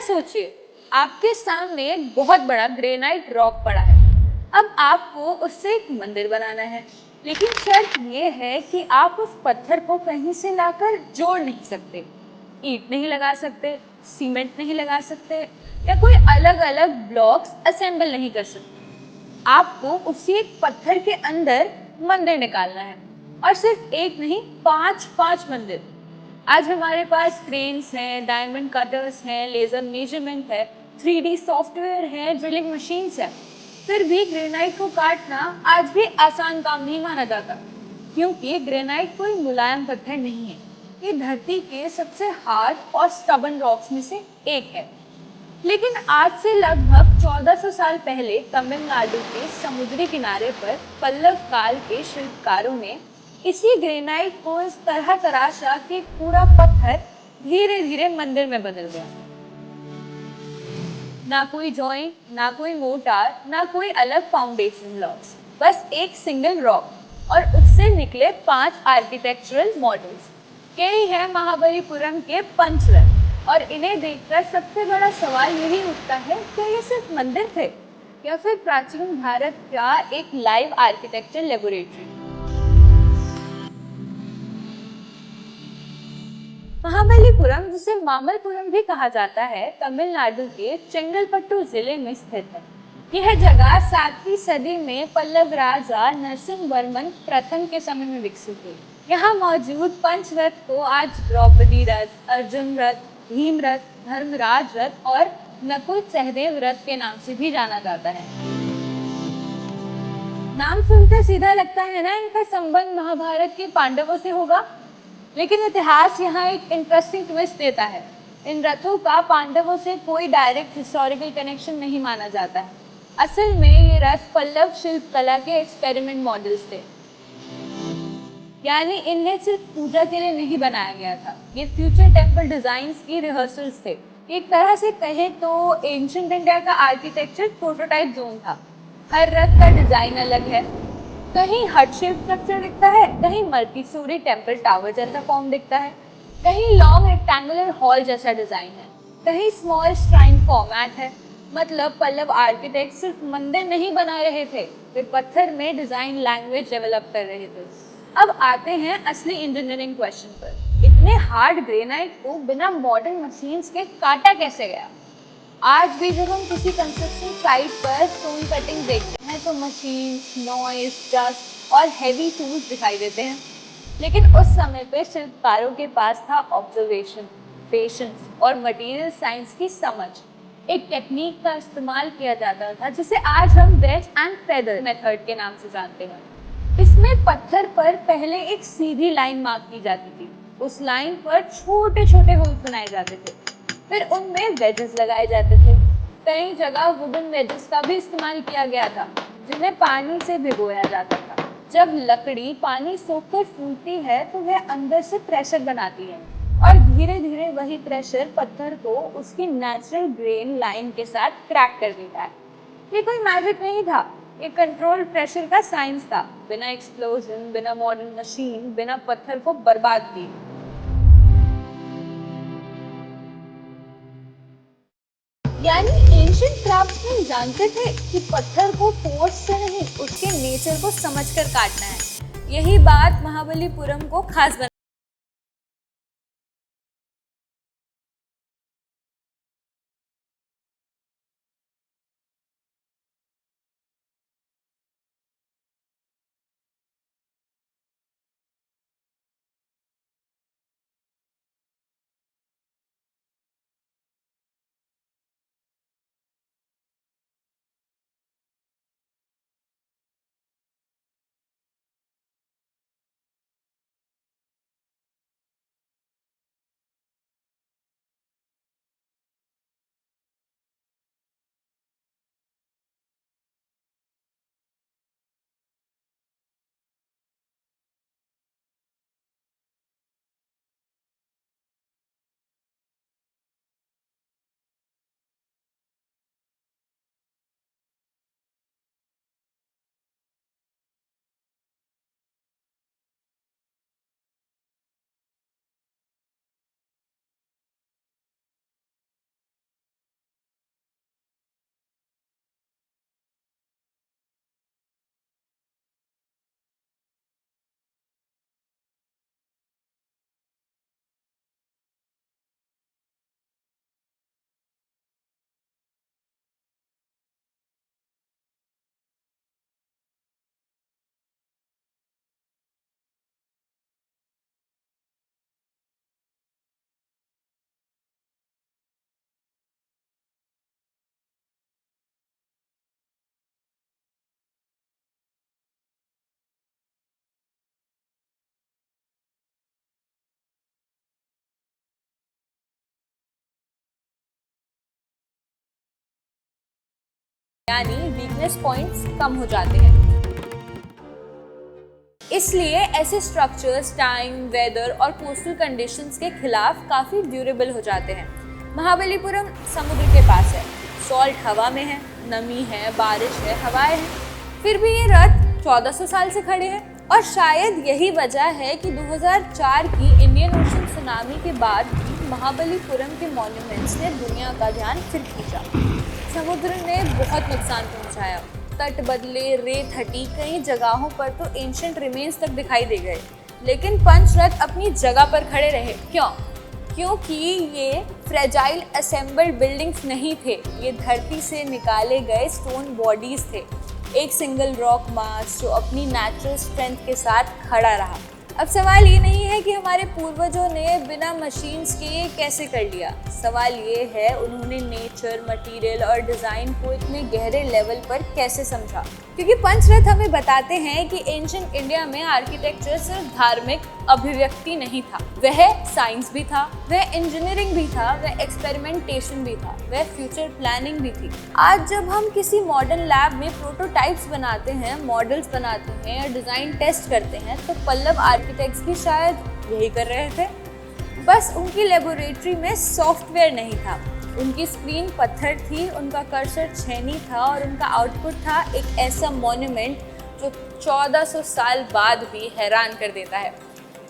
सोचिए, आपके सामने एक बहुत बड़ा ग्रेनाइट रॉक पड़ा है। अब आपको उससे एक मंदिर बनाना है, लेकिन शर्त ये है कि आप उस पत्थर को कहीं से लाकर जोड़ नहीं सकते। ईंट नहीं लगा सकते, सीमेंट नहीं लगा सकते या कोई अलग अलग ब्लॉक्स असेंबल नहीं कर सकते। आपको उसी एक पत्थर के अंदर मंदिर निकालना है, और सिर्फ एक नहीं, पांच पांच मंदिर। आज हमारे पास क्रेन्स हैं, डायमंड कटर्स हैं, लेजर मेजरमेंट है, 3D सॉफ्टवेयर है, ड्रिलिंग मशीन्स है। फिर भी ग्रेनाइट को काटना आज भी आसान काम नहीं माना जाता, क्योंकि ग्रेनाइट कोई मुलायम पत्थर नहीं है। ये धरती के सबसे हार्ड और स्टबन रॉक्स में से एक है। लेकिन आज से लगभग 1400 साल पहले तमिलनाडु के समुद्री किनारे पर पल्लव काल के शिल्पकारों ने इसी ग्रेनाइट को इस तरह तराशा कि पूरा पत्थर धीरे धीरे मंदिर में बदल गया। ना कोई जॉइंट, ना कोई मोर्टार, ना कोई अलग फाउंडेशन ब्लॉक्स, बस एक सिंगल रॉक और उससे निकले 5 आर्किटेक्चरल मॉडल्स। यही है महाबलीपुरम के पंचरत्न। और इन्हें देखकर सबसे बड़ा सवाल यही उठता है कि ये सिर्फ मंदिर थे या फिर प्राचीन भारत का एक लाइव आर्किटेक्चर लेबोरेटरी। महाबलीपुरम, जिसे मामल्लपुरम भी कहा जाता है, तमिलनाडु के चेंगलपट्टू जिले में स्थित है। यह जगह 7वीं सदी में पल्लव राजा नरसिंहवर्मन प्रथम के समय में विकसित हुई। यहाँ मौजूद पंचरथ को आज द्रौपदी रथ, अर्जुन रथ, भीम रथ, धर्मराज रथ और नकुल सहदेव रथ के नाम से भी जाना जाता है। नाम सुनकर सीधा लगता है ना, इनका संबंध महाभारत के पांडवों से होगा। लेकिन इतिहास यहाँ एक इंटरेस्टिंग ट्विस्ट देता है। इन रथों का पांडवों से कोई डायरेक्ट हिस्टोरिकल कनेक्शन नहीं माना जाता है। असल में ये रथ पल्लव शिल्प कला के एक्सपेरिमेंट मॉडल्स थे, यानी इन्हें सिर्फ पूजा के लिए नहीं बनाया गया था। ये फ्यूचर टेम्पल डिजाइन्स की रिहर्सल्स थे। एक तरह से कहे तो एंशिएंट इंडिया का आर्किटेक्चर प्रोटोटाइप जोन था। हर रथ का डिजाइन अलग है। कहीं हट शेप स्ट्रक्चर दिखता है, कहीं मल्टी स्टोरी टेम्पल टावर जैसा फॉर्म दिखता है, कहीं लॉन्ग रेक्टेंगुलर हॉल जैसा डिजाइन है, कहीं स्मॉल श्राइन फॉर्मेट है। मतलब पल्लव आर्किटेक्ट सिर्फ मंदिर नहीं बना रहे थे, वे पत्थर में डिजाइन लैंग्वेज डेवलप कर रहे थे। अब आते हैं असली इंजीनियरिंग क्वेश्चन पर। इतने हार्ड ग्रेनाइट को बिना मॉडर्न मशीन्स के काटा कैसे गया? आज भी जब हम किसी कंस्ट्रक्शन साइट पर स्टोन कटिंग देखते हैं तो मशीन, नॉइज, डस्ट और हेवी टूल्स दिखाई देते हैं। लेकिन उस समय पे शिल्पकारों के पास था ऑब्जर्वेशन, पेशेंस और मटेरियल साइंस की समझ। एक टेक्निक का इस्तेमाल किया जाता था जिसे आज हम वेज एंड फेदर मेथड के नाम से जानते हैं। इसमें पत्थर पर पहले एक सीधी लाइन मार्क की जाती थी। उस लाइन पर छोटे छोटे होल बनाए जाते थे, फिर उनमें वेजेस लगाए जाते थे। कई जगह वुडन वेजेस का भी इस्तेमाल किया गया था, जिन्हें पानी से भिगोया जाता था। जब लकड़ी पानी सोखकर फूलती है तो वह अंदर से प्रेशर बनाती है, और धीरे धीरे वही प्रेशर पत्थर को उसकी नेचुरल ग्रेन लाइन के साथ क्रैक कर देता है। ये कोई मैजिक नहीं था, ये कंट्रोल प्रेशर का साइंस था। बिना एक्सप्लोजन, बिना मॉडर्न मशीन, बिना पत्थर को बर्बाद किए। यानी एंशिएंट क्राफ्ट्समैन जानते थे कि पत्थर को फोर्स से नहीं, उसके नेचर को समझकर काटना है। यही बात महाबलीपुरम को खास बना यानी वीकनेस पॉइंट्स कम हो जाते हैं। इसलिए ऐसे स्ट्रक्चर्स टाइम, वेदर और कोस्टल कंडीशंस के खिलाफ काफ़ी ड्यूरेबल हो जाते हैं। महाबलीपुरम समुद्र के पास है, सॉल्ट हवा में है, नमी है, बारिश है, हवाएं हैं, फिर भी ये रथ 1400 साल से खड़े हैं। और शायद यही वजह है कि 2004 की इंडियन ओशन सुनामी के बाद भी महाबलीपुरम के मॉन्यूमेंट्स ने दुनिया का ध्यान फिर खींचा। समुद्र ने बहुत नुकसान पहुंचाया, तट बदले, रेत हटी, कई जगहों पर तो एंशिएंट रिमेन्स तक दिखाई दे गए, लेकिन पंचरथ अपनी जगह पर खड़े रहे। क्यों? क्योंकि ये फ्रेजाइल असेंबल्ड बिल्डिंग्स नहीं थे, ये धरती से निकाले गए स्टोन बॉडीज थे, एक सिंगल रॉक मास जो अपनी नेचुरल स्ट्रेंथ के साथ खड़ा रहा। अब सवाल ये नहीं है कि हमारे पूर्वजों ने बिना मशीन्स के ये कैसे कर लिया, सवाल ये है उन्होंने नेचर, मटेरियल और डिज़ाइन को इतने गहरे लेवल पर कैसे समझा। क्योंकि पंचरथ हमें बताते हैं कि एंशिएंट इंडिया में आर्किटेक्चर सिर्फ धार्मिक अभिव्यक्ति नहीं था, वह साइंस भी था, वह इंजीनियरिंग भी था, वह एक्सपेरिमेंटेशन भी था, वह फ्यूचर प्लानिंग भी थी। आज जब हम किसी मॉडर्न लैब में प्रोटोटाइप्स बनाते हैं, मॉडल्स बनाते हैं, डिज़ाइन टेस्ट करते हैं, तो पल्लव आर्किटेक्ट्स भी शायद यही कर रहे थे। बस उनकी लेबोरेटरी में सॉफ्टवेयर नहीं था, उनकी स्क्रीन पत्थर थी, उनका कर्सर छेनी था और उनका आउटपुट था एक ऐसा मॉन्यूमेंट जो 1400 साल बाद भी हैरान कर देता है।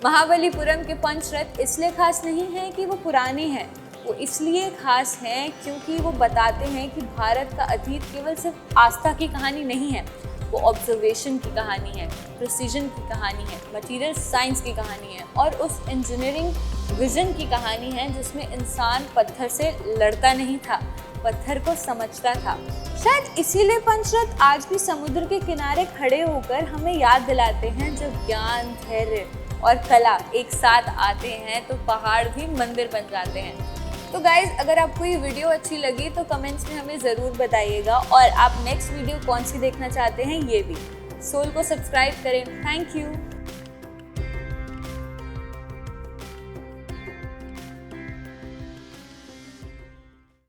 महाबलीपुरम के पंचरथ इसलिए खास नहीं है कि वो पुराने हैं, वो इसलिए खास हैं क्योंकि वो बताते हैं कि भारत का अतीत केवल सिर्फ आस्था की कहानी नहीं है, वो ऑब्जर्वेशन की कहानी है, प्रिसीजन की कहानी है, मटेरियल साइंस की कहानी है और उस इंजीनियरिंग विजन की कहानी है जिसमें इंसान पत्थर से लड़ता नहीं था, पत्थर को समझता था। शायद इसीलिए पंचरथ आज भी समुद्र के किनारे खड़े होकर हमें याद दिलाते हैं, जब ज्ञान, धैर्य और कला एक साथ आते हैं तो पहाड़ भी मंदिर बन जाते हैं। तो गाइज, अगर आपको ये वीडियो अच्छी लगी तो कमेंट्स में हमें ज़रूर बताइएगा और आप नेक्स्ट वीडियो कौन सी देखना चाहते हैं ये भी। सोल को सब्सक्राइब करें। Thank you.